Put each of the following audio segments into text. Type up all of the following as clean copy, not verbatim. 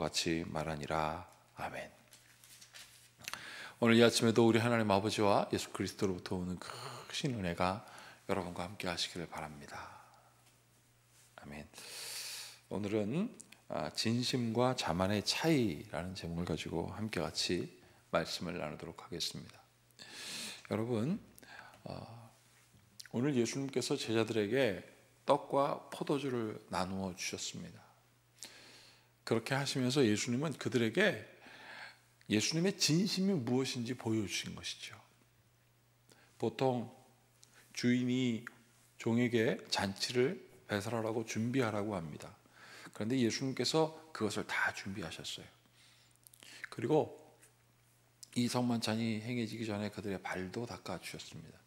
같이 말하니라. 아멘. 오늘 이 아침에도 우리 하나님 아버지와 예수 그리스도로부터 오는 크신 은혜가 여러분과 함께 하시기를 바랍니다. 아멘. 오늘은 진심과 자만의 차이라는 제목을 가지고 함께 같이 말씀을 나누도록 하겠습니다. 여러분, 오늘 예수님께서 제자들에게 떡과 포도주를 나누어 주셨습니다. 그렇게 하시면서 예수님은 그들에게 예수님의 진심이 무엇인지 보여주신 것이죠. 보통 주인이 종에게 잔치를 배설하라고 준비하라고 합니다. 그런데 예수님께서 그것을 다 준비하셨어요. 그리고 이 성만찬이 행해지기 전에 그들의 발도 닦아주셨습니다.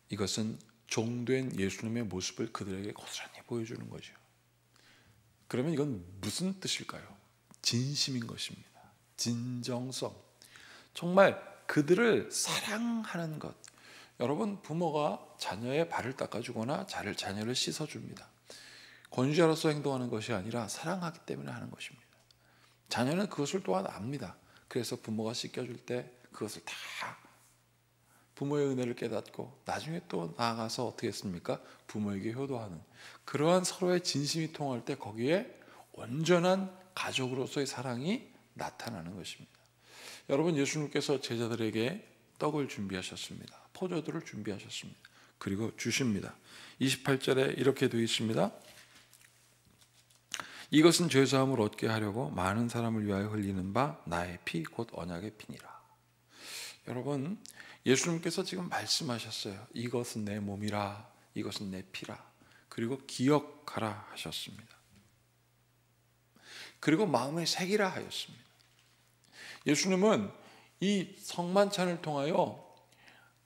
이것은 종된 예수님의 모습을 그들에게 고스란히 보여주는 거죠. 그러면 이건 무슨 뜻일까요? 진심인 것입니다. 진정성. 정말 그들을 사랑하는 것. 여러분, 부모가 자녀의 발을 닦아주거나 자녀를 씻어줍니다. 권위자로서 행동하는 것이 아니라 사랑하기 때문에 하는 것입니다. 자녀는 그것을 또한 압니다. 그래서 부모가 씻겨줄 때 그것을 다 부모의 은혜를 깨닫고 나중에 또 나아가서 어떻게 했습니까? 부모에게 효도하는 그러한 서로의 진심이 통할 때 거기에 온전한 가족으로서의 사랑이 나타나는 것입니다. 여러분, 예수님께서 제자들에게 떡을 준비하셨습니다. 포도주를 준비하셨습니다. 그리고 주십니다. 28절에 이렇게 되어 있습니다. 이것은 죄사함을 얻게 하려고 많은 사람을 위하여 흘리는 바 나의 피 곧 언약의 피니라. 여러분, 예수님께서 지금 말씀하셨어요. 이것은 내 몸이라, 이것은 내 피라. 그리고 기억하라 하셨습니다. 그리고 마음에 새기라 하였습니다. 예수님은 이 성만찬을 통하여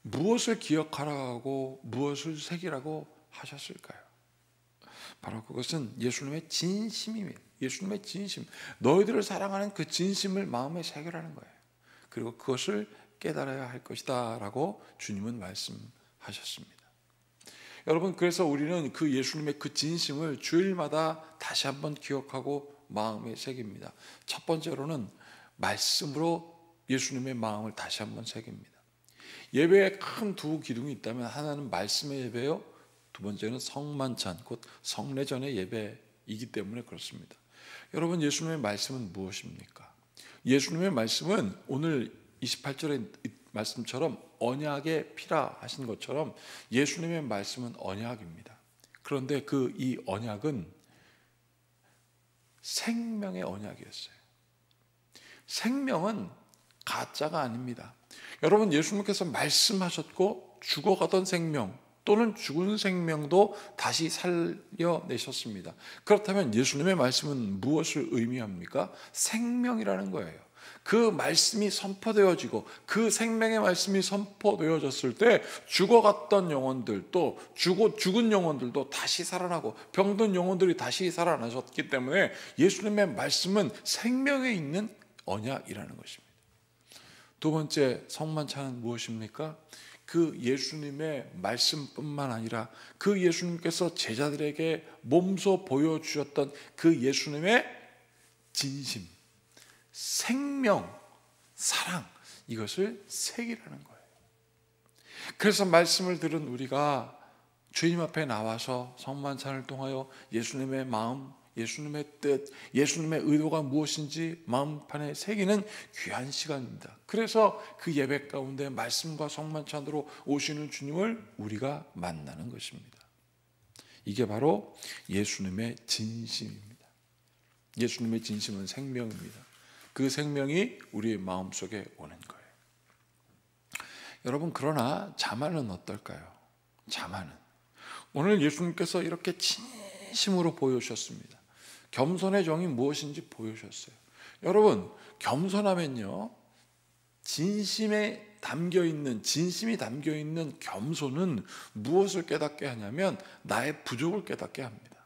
무엇을 기억하라고 무엇을 새기라고 하셨을까요? 바로 그것은 예수님의 진심입니다. 예수님의 진심, 너희들을 사랑하는 그 진심을 마음에 새기라는 거예요. 그리고 그것을 깨달아야 할 것이다 라고 주님은 말씀하셨습니다. 여러분, 그래서 우리는 그 예수님의 그 진심을 주일마다 다시 한번 기억하고 마음에 새깁니다. 첫 번째로는 말씀으로 예수님의 마음을 다시 한번 새깁니다. 예배에 큰 두 기둥이 있다면 하나는 말씀의 예배요, 두 번째는 성만찬, 곧 성례전의 예배이기 때문에 그렇습니다. 여러분, 예수님의 말씀은 무엇입니까? 예수님의 말씀은 오늘 28절의 말씀처럼 언약의 피라 하신 것처럼 예수님의 말씀은 언약입니다. 그런데 이 언약은 생명의 언약이었어요. 생명은 가짜가 아닙니다. 여러분, 예수님께서 말씀하셨고 죽어가던 생명 또는 죽은 생명도 다시 살려내셨습니다. 그렇다면 예수님의 말씀은 무엇을 의미합니까? 생명이라는 거예요. 그 말씀이 선포되어지고 그 생명의 말씀이 선포되어졌을 때 죽어갔던 영혼들, 또 죽은 영혼들도 다시 살아나고 병든 영혼들이 다시 살아나셨기 때문에 예수님의 말씀은 생명에 있는 언약이라는 것입니다. 두 번째, 성만찬은 무엇입니까? 그 예수님의 말씀뿐만 아니라 그 예수님께서 제자들에게 몸소 보여주셨던 그 예수님의 진심, 생명, 사랑, 이것을 새기라는 거예요. 그래서 말씀을 들은 우리가 주님 앞에 나와서 성만찬을 통하여 예수님의 마음, 예수님의 뜻, 예수님의 의도가 무엇인지 마음판에 새기는 귀한 시간입니다. 그래서 그 예배 가운데 말씀과 성만찬으로 오시는 주님을 우리가 만나는 것입니다. 이게 바로 예수님의 진심입니다. 예수님의 진심은 생명입니다. 그 생명이 우리의 마음속에 오는 거예요. 여러분, 그러나 자만은 어떨까요? 자만은 오늘 예수님께서 이렇게 진심으로 보여주셨습니다. 겸손의 정이 무엇인지 보여주셨어요. 여러분, 겸손하면요, 진심이 담겨있는 겸손은 무엇을 깨닫게 하냐면 나의 부족을 깨닫게 합니다.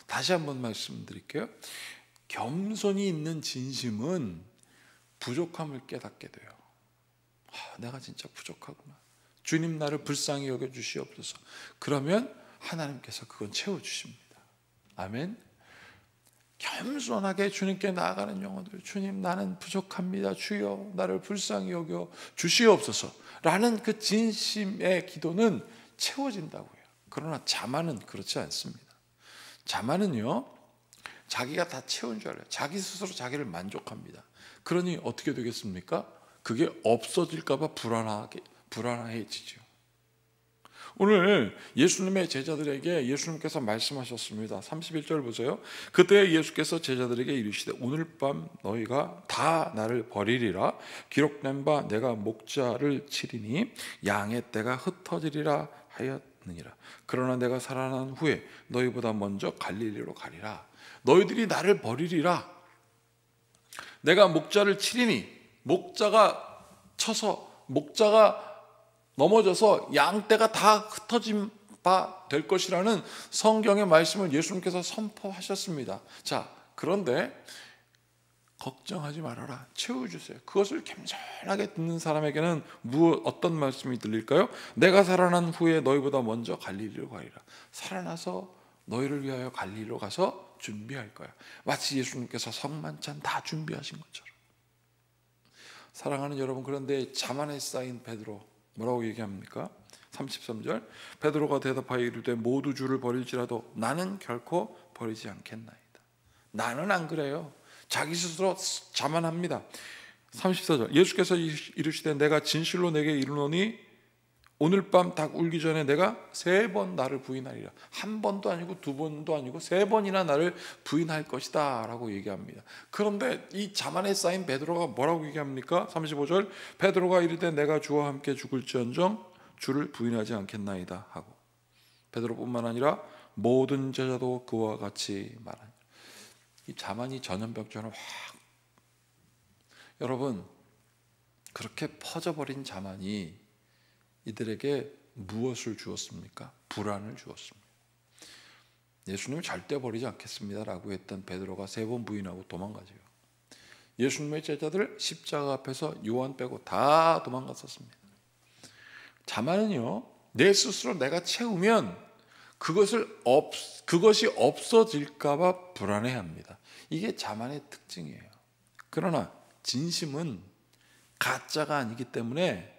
다시 한번 말씀드릴게요. 겸손이 있는 진심은 부족함을 깨닫게 돼요. 내가 진짜 부족하구나. 주님, 나를 불쌍히 여겨주시옵소서. 그러면 하나님께서 그건 채워주십니다. 아멘. 겸손하게 주님께 나아가는 영혼들, 주님 나는 부족합니다, 주여 나를 불쌍히 여겨 주시옵소서 라는 그 진심의 기도는 채워진다고요. 그러나 자만은 그렇지 않습니다. 자만은요, 자기가 다 채운 줄 알아요. 자기 스스로 자기를 만족합니다. 그러니 어떻게 되겠습니까? 그게 없어질까 봐 불안해지죠. 오늘 예수님의 제자들에게 예수님께서 말씀하셨습니다. 31절 보세요. 그때 예수께서 제자들에게 이르시되 오늘 밤 너희가 다 나를 버리리라. 기록된 바 내가 목자를 치리니 양의 떼가 흩어지리라 하였느니라. 그러나 내가 살아난 후에 너희보다 먼저 갈릴리로 가리라. 너희들이 나를 버리리라. 내가 목자를 치리니, 목자가 쳐서 목자가 넘어져서 양떼가 다 흩어진 바 될 것이라는 성경의 말씀을 예수님께서 선포하셨습니다. 자, 그런데 걱정하지 말아라, 채워주세요. 그것을 겸손하게 듣는 사람에게는 어떤 말씀이 들릴까요? 내가 살아난 후에 너희보다 먼저 갈릴리로 가리라. 살아나서 너희를 위하여 갈릴리로 가서 준비할 거야. 마치 예수님께서 성만찬 다 준비하신 것처럼. 사랑하는 여러분, 그런데 자만에 쌓인 베드로 뭐라고 얘기합니까? 33절 베드로가 대답하여 이르되 모두 주를 버릴지라도 나는 결코 버리지 않겠나이다. 나는 안 그래요. 자기 스스로 자만합니다. 34절 예수께서 이르시되 내가 진실로 내게 이르노니 오늘 밤 닭 울기 전에 내가 3번 나를 부인하리라. 한 번도 아니고 2번도 아니고 3번이나 나를 부인할 것이다 라고 얘기합니다. 그런데 이 자만에 쌓인 베드로가 뭐라고 얘기합니까? 35절 베드로가 이르되 내가 주와 함께 죽을지언정 주를 부인하지 않겠나이다 하고, 베드로뿐만 아니라 모든 제자도 그와 같이 말하니. 이 자만이 전염병처럼 확, 여러분, 그렇게 퍼져버린 자만이 이들에게 무엇을 주었습니까? 불안을 주었습니다. 예수님을 절대 버리지 않겠습니다라고 했던 베드로가 3번 부인하고 도망가죠. 예수님의 제자들 십자가 앞에서 요한 빼고 다 도망갔었습니다. 자만은요, 내 스스로 내가 채우면 그것이 없어질까 봐 불안해합니다. 이게 자만의 특징이에요. 그러나 진심은 가짜가 아니기 때문에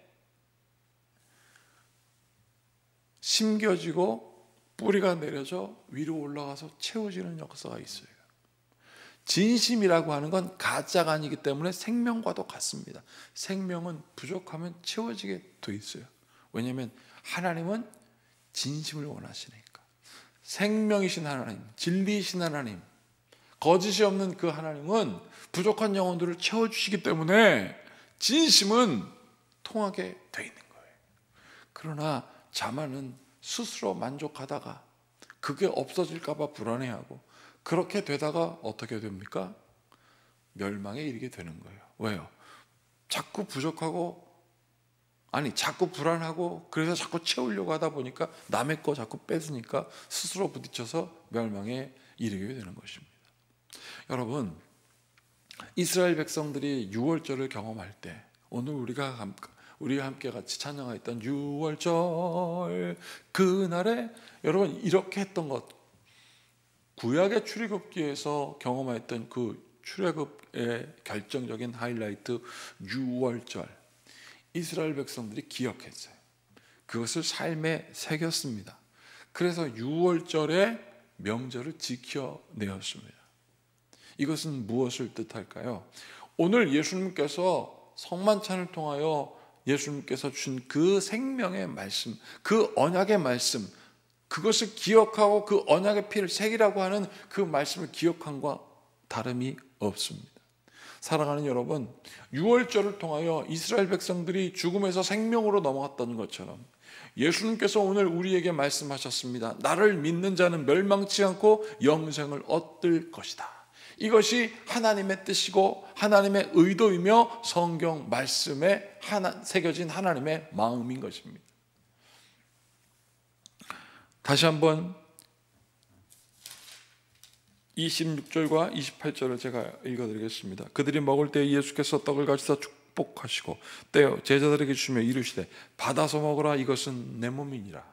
심겨지고 뿌리가 내려져 위로 올라가서 채워지는 역사가 있어요. 진심이라고 하는 건 가짜가 아니기 때문에 생명과도 같습니다. 생명은 부족하면 채워지게 돼 있어요. 왜냐하면 하나님은 진심을 원하시니까. 생명이신 하나님, 진리이신 하나님, 거짓이 없는 그 하나님은 부족한 영혼들을 채워주시기 때문에 진심은 통하게 돼 있는 거예요. 그러나 자만은 스스로 만족하다가 그게 없어질까 봐 불안해하고, 그렇게 되다가 어떻게 됩니까? 멸망에 이르게 되는 거예요. 왜요? 자꾸 부족하고, 자꾸 불안하고, 그래서 자꾸 채우려고 하다 보니까 남의 거 자꾸 뺏으니까 스스로 부딪혀서 멸망에 이르게 되는 것입니다. 여러분, 이스라엘 백성들이 유월절을 경험할 때, 오늘 우리가 함께 같이 찬양했던 유월절 그날에 여러분 이렇게 했던 것, 구약의 출애굽기에서 경험했던 그 출애굽의 결정적인 하이라이트 유월절, 이스라엘 백성들이 기억했어요. 그것을 삶에 새겼습니다. 그래서 유월절의 명절을 지켜내었습니다. 이것은 무엇을 뜻할까요? 오늘 예수님께서 성만찬을 통하여 예수님께서 준 그 생명의 말씀, 그 언약의 말씀, 그것을 기억하고 그 언약의 피를 새기라고 하는 그 말씀을 기억한 것과 다름이 없습니다. 사랑하는 여러분, 유월절을 통하여 이스라엘 백성들이 죽음에서 생명으로 넘어갔던 것처럼 예수님께서 오늘 우리에게 말씀하셨습니다. 나를 믿는 자는 멸망치 않고 영생을 얻을 것이다. 이것이 하나님의 뜻이고 하나님의 의도이며 성경 말씀에 새겨진 하나님의 마음인 것입니다. 다시 한번 26절과 28절을 제가 읽어드리겠습니다. 그들이 먹을 때 예수께서 떡을 가지사 축복하시고 떼어 제자들에게 주시며 이르시되 받아서 먹으라, 이것은 내 몸이니라.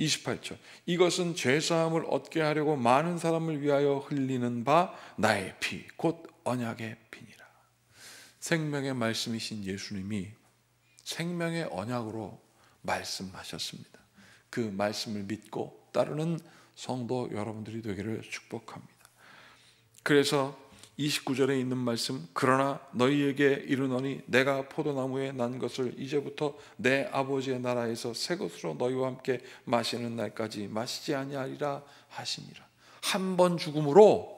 28절 이것은 죄사함을 얻게 하려고 많은 사람을 위하여 흘리는 바 나의 피 곧 언약의 피니라. 생명의 말씀이신 예수님이 생명의 언약으로 말씀하셨습니다. 그 말씀을 믿고 따르는 성도 여러분들이 되기를 축복합니다. 그래서 29절에 있는 말씀, 그러나 너희에게 이르노니 내가 포도나무에 난 것을 이제부터 내 아버지의 나라에서 새 것으로 너희와 함께 마시는 날까지 마시지 아니하리라 하시니라. 한 번 죽음으로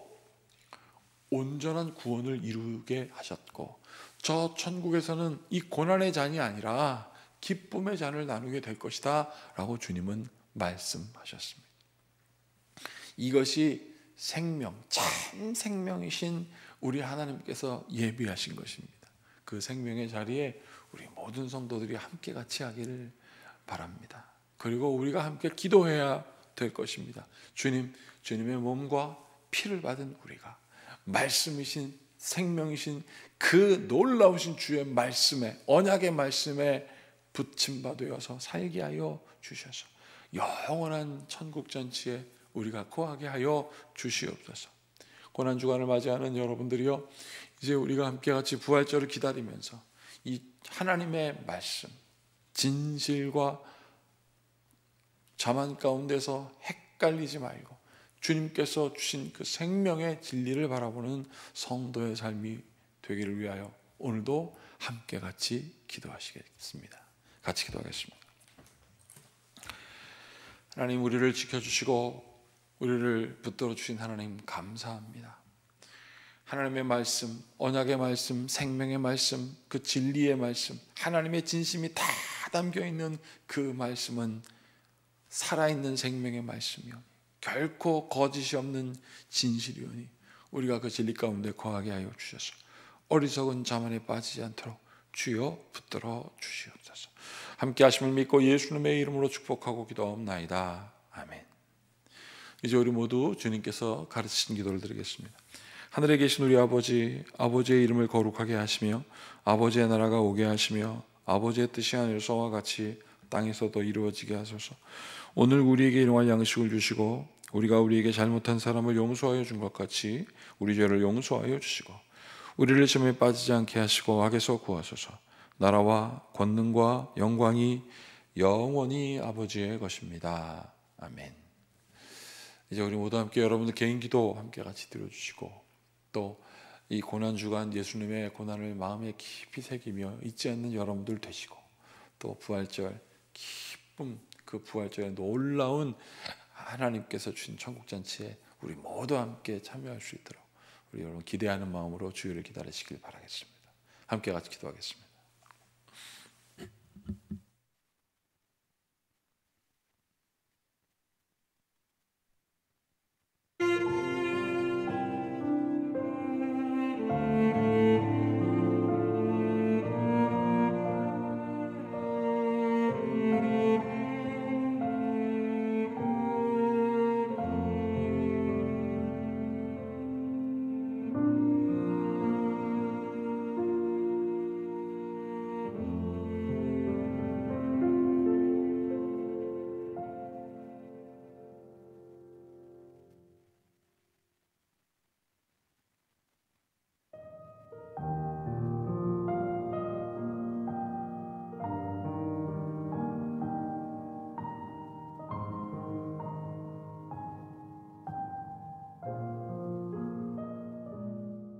온전한 구원을 이루게 하셨고, 저 천국에서는 이 고난의 잔이 아니라 기쁨의 잔을 나누게 될 것이다 라고 주님은 말씀하셨습니다. 이것이 생명, 참 생명이신 우리 하나님께서 예비하신 것입니다. 그 생명의 자리에 우리 모든 성도들이 함께 같이 하기를 바랍니다. 그리고 우리가 함께 기도해야 될 것입니다. 주님의 몸과 피를 받은 우리가 말씀이신 생명이신 그 놀라우신 주의 말씀에, 언약의 말씀에 붙임바 되어서 살게 하여 주셔서 영원한 천국 잔치에 우리가 거하게 하여 주시옵소서. 고난주간을 맞이하는 여러분들이요, 이제 우리가 함께 같이 부활절을 기다리면서 이 하나님의 말씀, 진실과 자만 가운데서 헷갈리지 말고 주님께서 주신 그 생명의 진리를 바라보는 성도의 삶이 되기를 위하여 오늘도 함께 같이 기도하시겠습니다. 같이 기도하겠습니다. 하나님, 우리를 지켜주시고 우리를 붙들어 주신 하나님 감사합니다. 하나님의 말씀, 언약의 말씀, 생명의 말씀, 그 진리의 말씀, 하나님의 진심이 다 담겨있는 그 말씀은 살아있는 생명의 말씀이요 결코 거짓이 없는 진실이오니 우리가 그 진리 가운데 거하게 하여 주셔서 어리석은 자만에 빠지지 않도록 주여 붙들어 주시옵소서. 함께 하심을 믿고 예수님의 이름으로 축복하고 기도하옵나이다. 아멘. 이제 우리 모두 주님께서 가르치신 기도를 드리겠습니다. 하늘에 계신 우리 아버지, 아버지의 이름을 거룩하게 하시며 아버지의 나라가 오게 하시며 아버지의 뜻이 하늘에서와 같이 땅에서도 이루어지게 하소서. 오늘 우리에게 일용할 양식을 주시고 우리가 우리에게 잘못한 사람을 용서하여 준 것 같이 우리 죄를 용서하여 주시고 우리를 시험에 빠지지 않게 하시고 악에서 구하소서. 나라와 권능과 영광이 영원히 아버지의 것입니다. 아멘. 이제 우리 모두 함께 여러분들 개인 기도 함께 같이 드려주시고 또 이 고난주간 예수님의 고난을 마음에 깊이 새기며 잊지 않는 여러분들 되시고 또 부활절 기쁨, 그 부활절의 놀라운 하나님께서 주신 천국잔치에 우리 모두 함께 참여할 수 있도록 우리 여러분 기대하는 마음으로 주일을 기다리시길 바라겠습니다. 함께 같이 기도하겠습니다.